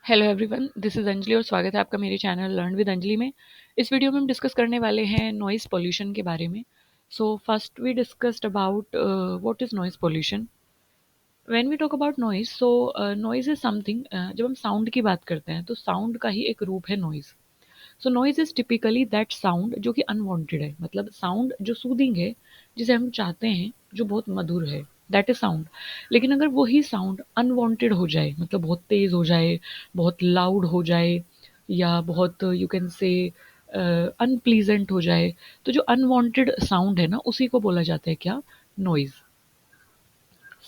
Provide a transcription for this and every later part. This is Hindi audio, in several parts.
Hello everyone, this is Anjali और स्वागत है आपका मेरे चैनल लर्न विद अंजलि में। इस वीडियो में हम डिस्कस करने वाले हैं नॉइज़ पॉल्यूशन के बारे में। So first we discussed about what is noise pollution. When we talk about noise, noise is something, जब हम साउंड की बात करते हैं तो साउंड का ही एक रूप है noise. So noise is typically that sound जो कि अनवांटेड है, मतलब साउंड जो सूदिंग है, जिसे हम चाहते हैं, जो बहुत मधुर है, दैट इज़ साउंड। लेकिन अगर वही साउंड अनवांटेड हो जाए, मतलब बहुत तेज़ हो जाए, बहुत लाउड हो जाए, या बहुत यू कैन से अनप्लीजेंट हो जाए, तो जो अनवांटेड साउंड है ना, उसी को बोला जाता है क्या? Noise.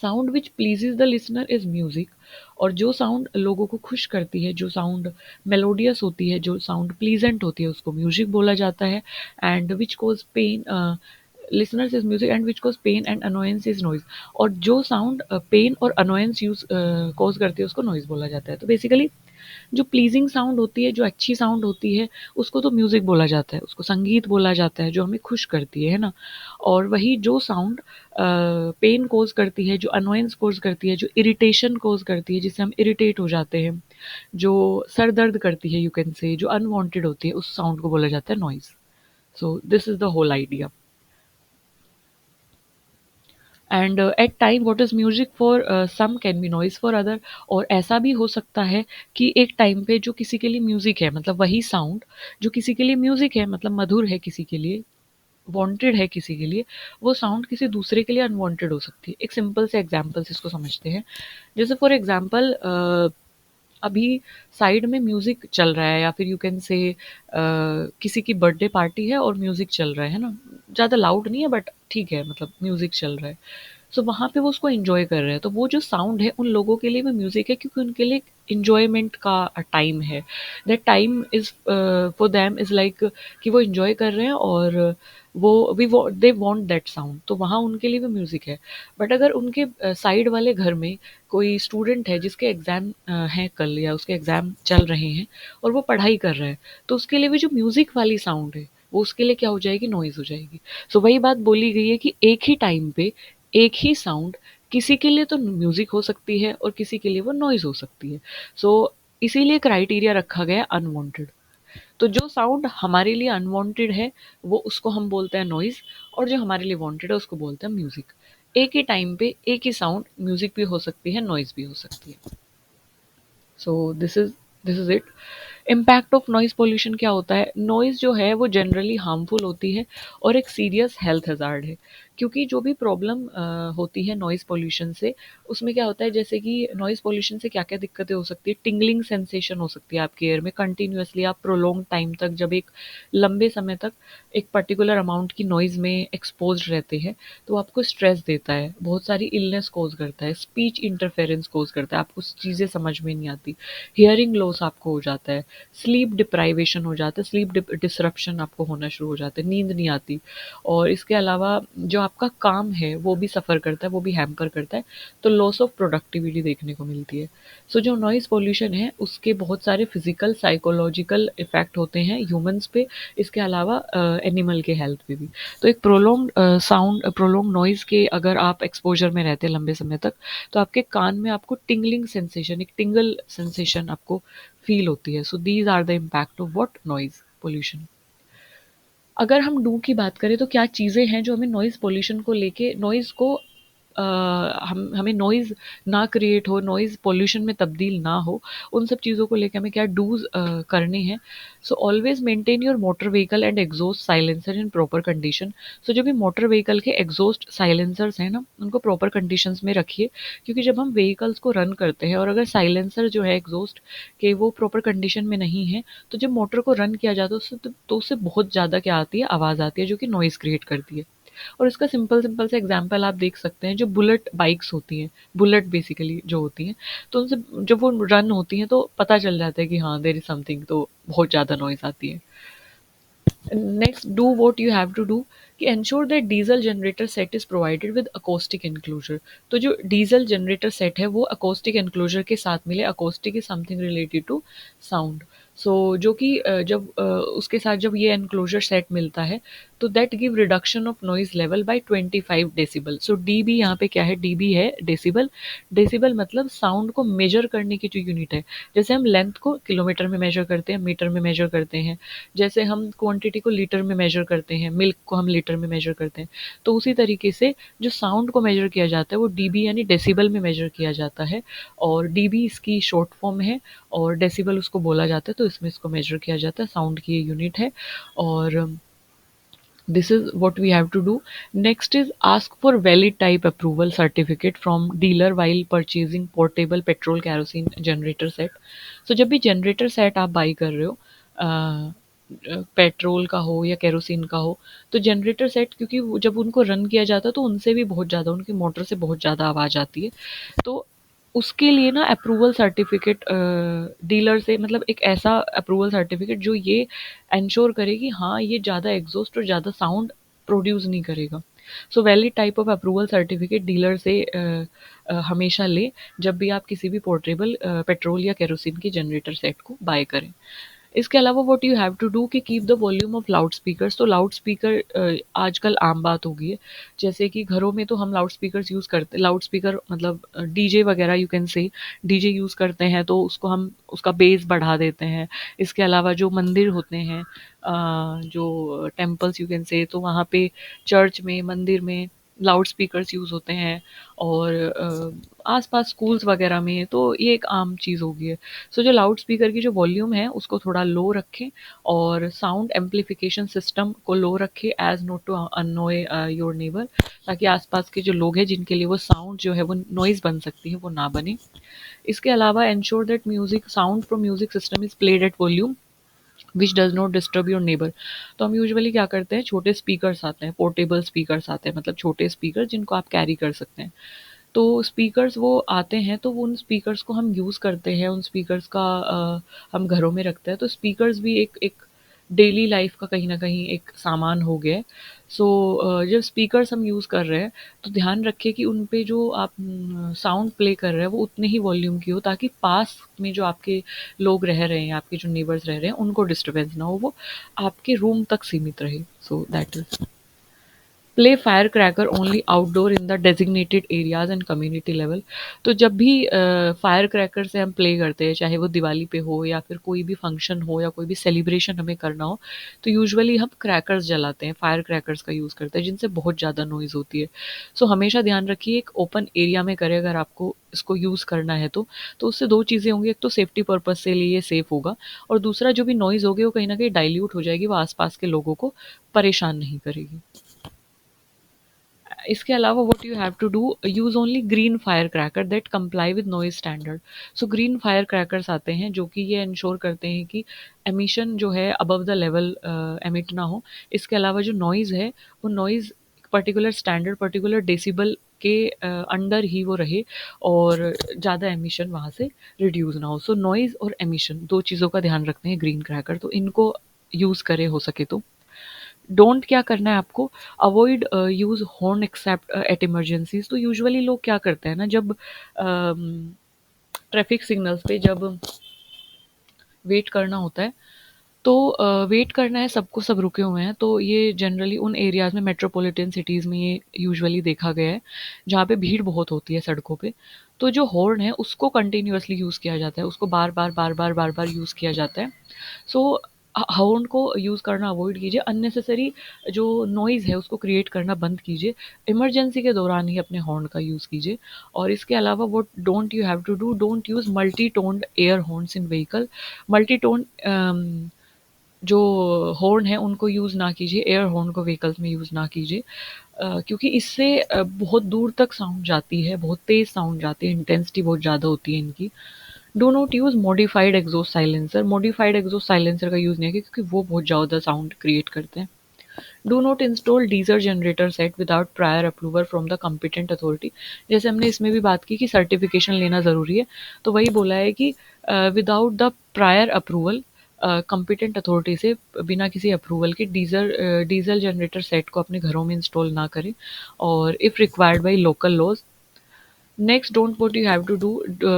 Sound which pleases the listener is music. और जो साउंड लोगों को खुश करती है, जो साउंड मेलोडियस होती है, जो साउंड प्लीजेंट होती है, उसको म्यूजिक बोला जाता है। And which cause pain, listeners is music and which cause pain and annoyance is noise. और जो साउंड पेन और अनोयंस यूज कॉज करती है, उसको नॉइज बोला जाता है। तो बेसिकली जो प्लीजिंग साउंड होती है, जो अच्छी साउंड होती है, उसको तो म्यूजिक बोला जाता है, उसको संगीत बोला जाता है, जो हमें खुश करती है ना। और वही जो साउंड पेन कोज करती है, जो अनोयंस कोज करती है, जो इरिटेशन कोज करती है, जिससे हम इरिटेट हो जाते हैं, जो सर दर्द करती है, यू कैन से, जो अनवांटेड होती है, उस साउंड को बोला जाता है noise. So this is the whole idea. And at time what is music for some can be noise for other. और ऐसा भी हो सकता है कि एक टाइम पे जो किसी के लिए म्यूजिक है, मतलब वही साउंड जो किसी के लिए म्यूजिक है, मतलब मधुर है, किसी के लिए वांटेड है, किसी के लिए वो साउंड किसी दूसरे के लिए अनवांटेड हो सकती है। एक सिंपल से एग्जांपल से इसको समझते हैं। जैसे फॉर एग्जांपल, अभी साइड में म्यूजिक चल रहा है, या फिर यू कैन से किसी की बर्थडे पार्टी है और म्यूजिक चल रहा है ना। ज़्यादा लाउड नहीं है, बट ठीक है, मतलब म्यूजिक चल रहा है। सो वहाँ पे वो उसको एन्जॉय कर रहे हैं, तो वो जो साउंड है उन लोगों के लिए वो म्यूज़िक है, क्योंकि उनके लिए एन्जॉयमेंट का टाइम है। That time is for them is like कि वो एन्जॉय कर रहे हैं, और वो दे वांट दैट साउंड, तो वहाँ उनके लिए वो म्यूज़िक है। बट अगर उनके साइड वाले घर में कोई स्टूडेंट है जिसके एग्ज़ाम हैं कल, या उसके एग्ज़ाम चल रहे हैं और वो पढ़ाई कर रहा है, तो उसके लिए भी जो म्यूज़िक वाली साउंड है, वो उसके लिए क्या हो जाएगी? नॉइज़ हो जाएगी। सो वही बात बोली गई है कि एक ही टाइम पे एक ही साउंड किसी के लिए तो म्यूजिक हो सकती है और किसी के लिए वो नॉइज हो सकती है। सो इसीलिए क्राइटेरिया रखा गया अनवांटेड। तो जो साउंड हमारे लिए अनवांटेड है, वो उसको हम बोलते हैं नॉइज, और जो हमारे लिए वांटेड है, उसको बोलते हैं म्यूजिक। एक ही टाइम पे एक ही साउंड म्यूजिक भी हो सकती है, नॉइज भी हो सकती है। सो this is it. Impact of noise pollution क्या होता है? नॉइज़ जो है वो जनरली हार्मफुल होती है और एक सीरियस हेल्थ हज़ार्ड है। क्योंकि जो भी प्रॉब्लम होती है नॉइज़ पॉल्यूशन से, उसमें क्या होता है, जैसे कि नॉइज़ पॉल्यूशन से क्या-क्या दिक्कतें हो सकती है। टिंगलिंग सेंसेशन हो सकती है आपके ईयर में कंटीन्यूअसली, आप प्रोलॉन्ग टाइम तक, जब एक लंबे समय तक एक पर्टिकुलर अमाउंट की नॉइज़ में एक्सपोज़्ड रहते हैं, तो आपको स्ट्रेस देता है, बहुत सारी इलनेस कॉज़ करता है, स्पीच इंटरफेरेंस कॉज़ करता है, आपको चीज़ें समझ में नहीं आती, हियरिंग लॉस आपको हो जाता है, स्लीप डिप्राइवेशन हो जाता है, स्लीप डिसरप्शन आपको होना शुरू हो जाता है, नींद नहीं आती। और इसके अलावा जो आपका काम है वो भी सफ़र करता है, वो भी हैम्पर करता है। तो लॉस ऑफ प्रोडक्टिविटी देखने को मिलती है। सो जो नॉइज़ पॉल्यूशन है, उसके बहुत सारे फिजिकल साइकोलॉजिकल इफेक्ट होते हैं ह्यूमंस पे, इसके अलावा एनिमल के हेल्थ पे भी। तो एक प्रोलॉन्ग साउंड, प्रोलॉन्ग नॉइज़ के अगर आप एक्सपोजर में रहते हैं लंबे समय तक, तो आपके कान में आपको टिंगलिंग सेंसेशन, एक टिंगल सेंसेशन आपको फील होती है। So these are the impact of what? Noise pollution. अगर हम डू की बात करें, तो क्या चीज़ें हैं जो हमें नॉइज़ पोल्यूशन को लेके, नॉइज़ को हम हमें नॉइज़ ना क्रिएट हो, नॉइज़ पोल्यूशन में तब्दील ना हो, उन सब चीज़ों को लेके हमें क्या डूज़ करने हैं। So always maintain your motor vehicle and exhaust silencer in proper condition. So जो भी मोटर व्हीकल के एग्जॉस्ट साइलेंसर्स हैं ना, उनको प्रॉपर कंडीशंस में रखिए। क्योंकि जब हम व्हीकल्स को रन करते हैं और अगर साइलेंसर जो है एग्जॉस्ट के वो प्रॉपर कंडीशन में नहीं है, तो जब मोटर को रन किया जाता है, उससे तो उससे बहुत ज़्यादा क्या आती है? आवाज़ आती है, जो कि नॉइज़ क्रिएट करती है। और इसका सिंपल सिंपल से एग्जांपल आप देख सकते हैं, जो बुलेट बाइक्स होती हैं, बुलेट बेसिकली जो होती हैं, तो उनसे जब वो रन होती हैं, तो पता चल जाता है कि हाँ, देयर इज समथिंग, तो बहुत ज़्यादा नॉइज़ आती है। Next, do what you have to do, कि ensure that diesel generator set is provided with acoustic enclosure. तो जो डीजल जनरेटर सेट है, वो अकोस्टिक एनक्लोजर के साथ मिले। Acoustic is something related to sound. So जो कि जब उसके साथ जब ये एनक्लोजर सेट मिलता है, तो that give reduction of noise level by 25 decibel. So dB यहाँ पे क्या है, डीबी है डेसिबल। डेसिबल मतलब साउंड को मेजर करने की जो यूनिट है। जैसे हम लेंथ को किलोमीटर में मेजर करते हैं, मीटर में मेजर करते हैं, जैसे हम क्वांटिटी को लीटर में मेजर करते हैं, मिल्क को हम लीटर में मेजर करते हैं, तो उसी तरीके से जो साउंड को मेजर किया जाता है वो डीबी यानी डेसिबल में मेजर किया जाता है। और डीबी इसकी शॉर्ट फॉर्म है और डेसिबल उसको बोला जाता है, तो इसमें इसको मेजर किया जाता है, साउंड की ये यूनिट है। और this is what we have to do. Next is ask for valid type approval certificate from dealer while purchasing portable petrol kerosene generator set. So जब भी जनरेटर सेट आप बाई कर रहे हो, पेट्रोल का हो या केरोसिन का हो, तो जनरेटर सेट क्योंकि जब उनको रन किया जाता है तो उनसे भी बहुत ज़्यादा, उनकी मोटर से बहुत ज़्यादा आवाज़ आती है। तो उसके लिए ना अप्रूवल सर्टिफिकेट डीलर से, मतलब एक ऐसा अप्रूवल सर्टिफिकेट जो ये इंश्योर करे कि हाँ ये ज़्यादा एग्जॉस्ट और ज़्यादा साउंड प्रोड्यूस नहीं करेगा। So valid type of approval certificate dealer से हमेशा ले जब भी आप किसी भी पोर्टेबल पेट्रोल या केरोसिन की जनरेटर सेट को बाय करें। इसके अलावा what you have to do कि keep the volume of loud speakers. तो लाउड स्पीकर आजकल आम बात हो गई है। जैसे कि घरों में तो हम लाउड स्पीकर्स यूज़ करते, लाउड स्पीकर मतलब डीजे वगैरह you can say, DJ use करते हैं तो उसको हम उसका बेस बढ़ा देते हैं। इसके अलावा जो मंदिर होते हैं, जो टेम्पल्स यू कैन से, तो वहाँ पे चर्च में, मंदिर में लाउड स्पीकर्स यूज़ होते हैं। और आसपास स्कूल्स वगैरह में तो ये एक आम चीज़ हो गई है। सो जो लाउड स्पीकर की जो वॉल्यूम है उसको थोड़ा लो रखें और साउंड एम्पलीफिकेशन सिस्टम को लो रखें as not to annoy your neighbour, ताकि आसपास के जो लोग हैं जिनके लिए वो साउंड जो है वो नॉइज़ बन सकती है वो ना बने। इसके अलावा ensure that music sound from music system is played at volume which does not disturb your neighbour. तो हम यूजुअली क्या करते हैं, छोटे स्पीकर्स आते हैं, पोर्टेबल स्पीकर्स आते हैं, मतलब छोटे स्पीकर जिनको आप कैरी कर सकते हैं। तो स्पीकर्स वो आते हैं तो वो उन स्पीकर्स को हम यूज़ करते हैं, उन स्पीकर्स का हम घरों में रखते हैं। तो स्पीकर्स भी एक एक डेली लाइफ का कहीं न कहीं एक सामान हो गया है। सो जब स्पीकर्स हम यूज़ कर रहे हैं तो ध्यान रखिए कि उन पे जो आप साउंड प्ले कर रहे हैं वो उतने ही वॉल्यूम की हो, ताकि पास में जो आपके लोग रह रहे हैं, आपके जो नेबर्स रह रहे हैं उनको डिस्टर्बेंस ना हो, वो आपके रूम तक सीमित रहे। So that is play fire cracker only outdoor in the designated areas and community level. तो जब भी फायर क्रैकर से हम प्ले करते हैं, चाहे वो दिवाली पे हो या फिर कोई भी फंक्शन हो या कोई भी सेलिब्रेशन हमें करना हो, तो यूजुअली हम क्रैकर्स जलाते हैं, फायर क्रैकर्स का यूज़ करते हैं जिनसे बहुत ज़्यादा नॉइज़ होती है। सो हमेशा ध्यान रखिए एक ओपन एरिया में करें अगर आपको इसको यूज़ करना है तो उससे दो चीज़ें होंगी, एक तो सेफ्टी पर्पज़ से लिए सेफ़ होगा, और दूसरा जो भी नॉइज़ होगी वो कहीं न कहीं डाइल्यूट हो जाएगी, वो आस-पास के लोगों को परेशान नहीं करेगी। इसके अलावा what you have to do, use only green fire cracker that comply with noise standard. So green fire crackers आते हैं जो कि ये इंश्योर करते हैं कि एमिशन जो है अबव द लेवल एमिट ना हो। इसके अलावा जो नॉइज़ है वो noise particular standard, particular decibel के अंडर ही वो रहे और ज़्यादा एमिशन वहाँ से रिड्यूस ना हो। सो नॉइज़ और एमिशन दो चीज़ों का ध्यान रखते हैं ग्रीन क्रैकर, तो इनको यूज़ करें हो सके तो। डोंट क्या करना है आपको, avoid use horn accept eight emergencies. तो यूजुअली लोग क्या करते हैं ना, जब ट्रैफिक सिग्नल्स पे जब वेट करना होता है तो वेट करना है, सबको, सब रुके हुए हैं, तो ये जनरली उन एरियाज़ में, मेट्रोपॉलिटन सिटीज़ में ये यूजुअली देखा गया है जहाँ पे भीड़ बहुत होती है सड़कों पे। तो जो हॉर्न है उसको कंटिन्यूअसली यूज़ किया जाता है, उसको बार बार बार बार बार बार यूज़ किया जाता है। सो हॉर्न को यूज़ करना अवॉइड कीजिए, अननेसेसरी जो नॉइज़ है उसको क्रिएट करना बंद कीजिए, इमरजेंसी के दौरान ही अपने हॉर्न का यूज़ कीजिए। और इसके अलावा what don't you have to do, don't use multi toned air horns in vehicle. Multi tone जो हॉर्न है उनको यूज़ ना कीजिए, एयर हॉर्न को व्हीकल्स में यूज़ ना कीजिए, क्योंकि इससे बहुत दूर तक साउंड जाती है, बहुत तेज़ साउंड जाती है, इंटेंसिटी बहुत ज़्यादा होती है इनकी। Do not use modified exhaust silencer. Modified exhaust silencer का यूज़ नहीं है क्योंकि वो बहुत ज़्यादा साउंड क्रिएट करते हैं। Do not install डीजर generator set without prior approval from the competent authority. जैसे हमने इसमें भी बात की कि सर्टिफिकेशन लेना ज़रूरी है, तो वही बोला है कि without the prior approval competent authority से, बिना किसी अप्रूवल के डीजल जनरेटर सेट को अपने घरों में इंस्टॉल ना करें, और if required by local laws. Next, don't what you have to do,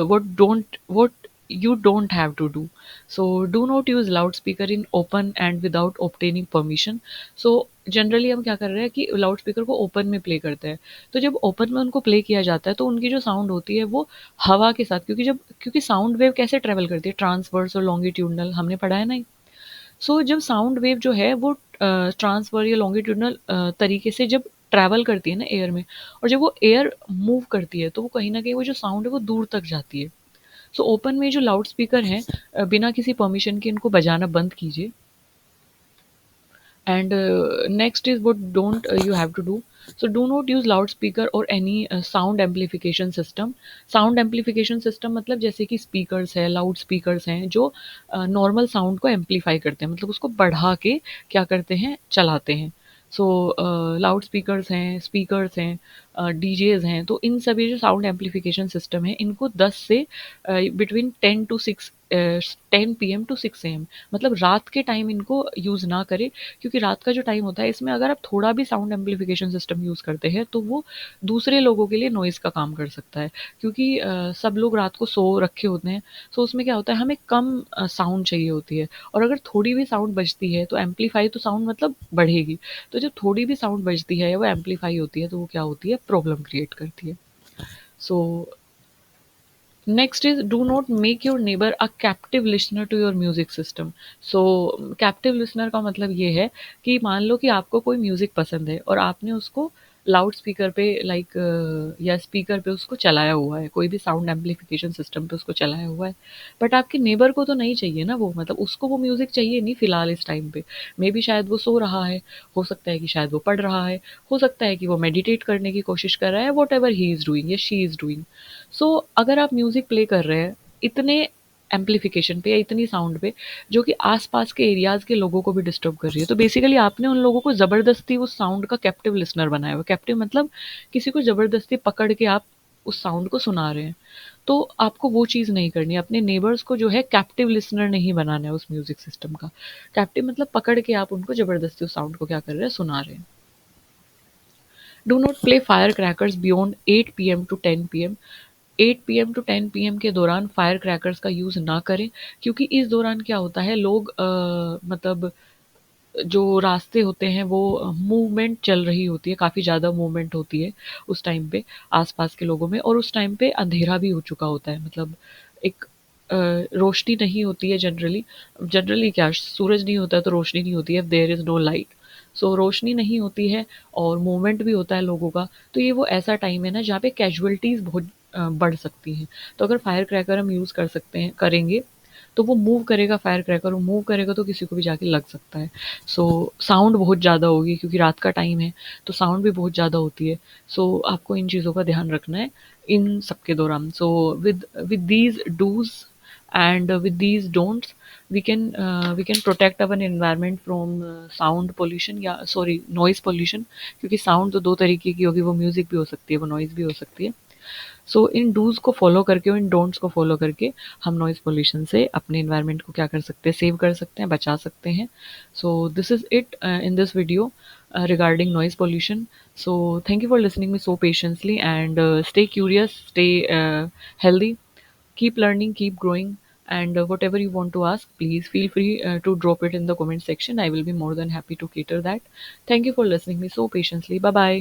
what you don't have to do. So do not use loudspeaker in open and without obtaining permission. So generally हम क्या कर रहे हैं कि लाउड स्पीकर को ओपन में प्ले करते हैं। तो जब ओपन में उनको प्ले किया जाता है तो उनकी जो साउंड होती है वो हवा के साथ, क्योंकि साउंड वेव कैसे ट्रेवल करती है, ट्रांसवर्स और लॉन्गिट्यूडनल, हमने पढ़ा है ना। सो जब साउंड वेव जो है वो ट्रांसफर या लॉन्गिट्यूडनल तरीके से जब ट्रैवल करती है ना एयर में, और जब वो एयर मूव करती है तो वो कहीं ना कहीं वो जो साउंड है वो दूर तक जाती है। सो ओपन में जो लाउड स्पीकर हैं, बिना किसी परमिशन के इनको बजाना बंद कीजिए। And next is what don't you have to do. So do not use loudspeaker or any sound amplification system. Sound amplification system मतलब जैसे कि स्पीकर्स है, लाउड स्पीकर्स हैं जो नॉर्मल साउंड को एम्पलीफाई करते हैं, मतलब उसको बढ़ा के क्या करते हैं, चलाते हैं। सो लाउड स्पीकर्स हैं, डीजेज हैं, तो इन सभी जो साउंड एम्पलीफिकेशन सिस्टम है इनको 10 से बिटवीन 10 टू 6 एम, मतलब रात के टाइम इनको यूज़ ना करें। क्योंकि रात का जो टाइम होता है इसमें अगर आप थोड़ा भी साउंड एम्पलीफिकेशन सिस्टम यूज़ करते हैं तो वो दूसरे लोगों के लिए नॉइज़ का काम कर सकता है। क्योंकि सब लोग रात को सो रखे होते हैं, सो उसमें क्या होता है, हमें कम साउंड चाहिए होती है, और अगर थोड़ी भी साउंड बजती है तो एम्पलीफाई तो साउंड मतलब बढ़ेगी। तो जब थोड़ी भी साउंड बजती है या वो एम्पलीफाई होती है तो वो क्या होती है, प्रॉब्लम क्रिएट करती है। So next is do not make your neighbour a captive listener to your music system. So captive listener का मतलब ये है कि मान लो कि आपको कोई म्यूजिक पसंद है और आपने उसको लाउड स्पीकर पे या स्पीकर पे उसको चलाया हुआ है, कोई भी साउंड एम्पलीफिकेशन सिस्टम पे उसको चलाया हुआ है, बट आपके नेबर को तो नहीं चाहिए ना वो, मतलब उसको वो म्यूजिक चाहिए नहीं फिलहाल इस टाइम पे। मे बी शायद वो सो रहा है, हो सकता है कि शायद वो पढ़ रहा है, हो सकता है कि वो मेडिटेट करने की कोशिश कर रहा है, what ever he is doing या शी इज डूइंग। सो अगर आप म्यूजिक प्ले कर रहे हैं इतने एम्पलीफिकेशन पे या इतनी साउंड पे जो कि आसपास के एरियाज के लोगों को भी डिस्टर्ब कर रही है, तो बेसिकली आपने उन लोगों को जबरदस्ती उस साउंड का कैप्टिव लिसनर बनाया हुआ। कैप्टिव मतलब किसी को जबरदस्ती पकड़ के आप उस साउंड को सुना रहे हैं। तो आपको वो चीज़ नहीं करनी है, अपने नेबर्स को जो है कैप्टिव लिसनर नहीं बनाना है उस म्यूजिक सिस्टम का। कैप्टिव मतलब पकड़ के आप उनको जबरदस्ती उस साउंड को क्या कर रहे हैं, सुना रहे हैं। Do not play fire crackers beyond 8 PM to 10 PM। 8 PM to 10 PM के दौरान फायर क्रैकर्स का यूज़ ना करें। क्योंकि इस दौरान क्या होता है, लोग मतलब जो रास्ते होते हैं वो मूवमेंट चल रही होती है, काफ़ी ज़्यादा मूवमेंट होती है उस टाइम पे आसपास के लोगों में, और उस टाइम पे अंधेरा भी हो चुका होता है, मतलब एक रोशनी नहीं होती है जनरली। जनरली क्या, सूरज नहीं होता है तो रोशनी नहीं होती है, देयर इज़ नो लाइट। सो रोशनी नहीं होती है और मूवमेंट भी होता है लोगों का। तो ये वो ऐसा टाइम है ना जहाँ पे कैजुअलिटीज़ बहुत बढ़ सकती हैं। तो अगर फायर क्रैकर हम यूज़ कर सकते हैं, करेंगे, तो वो मूव करेगा, फायर क्रैकर वो मूव करेगा तो किसी को भी जाके लग सकता है। सो साउंड बहुत ज़्यादा होगी क्योंकि रात का टाइम है, तो साउंड भी बहुत ज़्यादा होती है। सो आपको इन चीज़ों का ध्यान रखना है इन सब के दौरान। So with with these dos and with these don'ts we can protect our environment from sound pollution या सॉरी नॉइज़ pollution। क्योंकि साउंड तो दो तरीके की होगी, वो म्यूज़िक भी हो सकती है, वो नॉइज़ भी हो सकती है। सो इन डूज़ को फॉलो करके और इन डोंट्स को फॉलो करके हम नॉइज़ पोल्यूशन से अपने एनवायरनमेंट को क्या कर सकते हैं, सेव कर सकते हैं, बचा सकते हैं। So this is it in this video regarding noise pollution. So thank you for listening me so patiently, and stay curious, stay healthy, keep learning, keep growing, and whatever you want to ask, please feel free to drop it in the comment section. I will be more than happy to cater that. Thank you for listening me so patiently. Bye bye.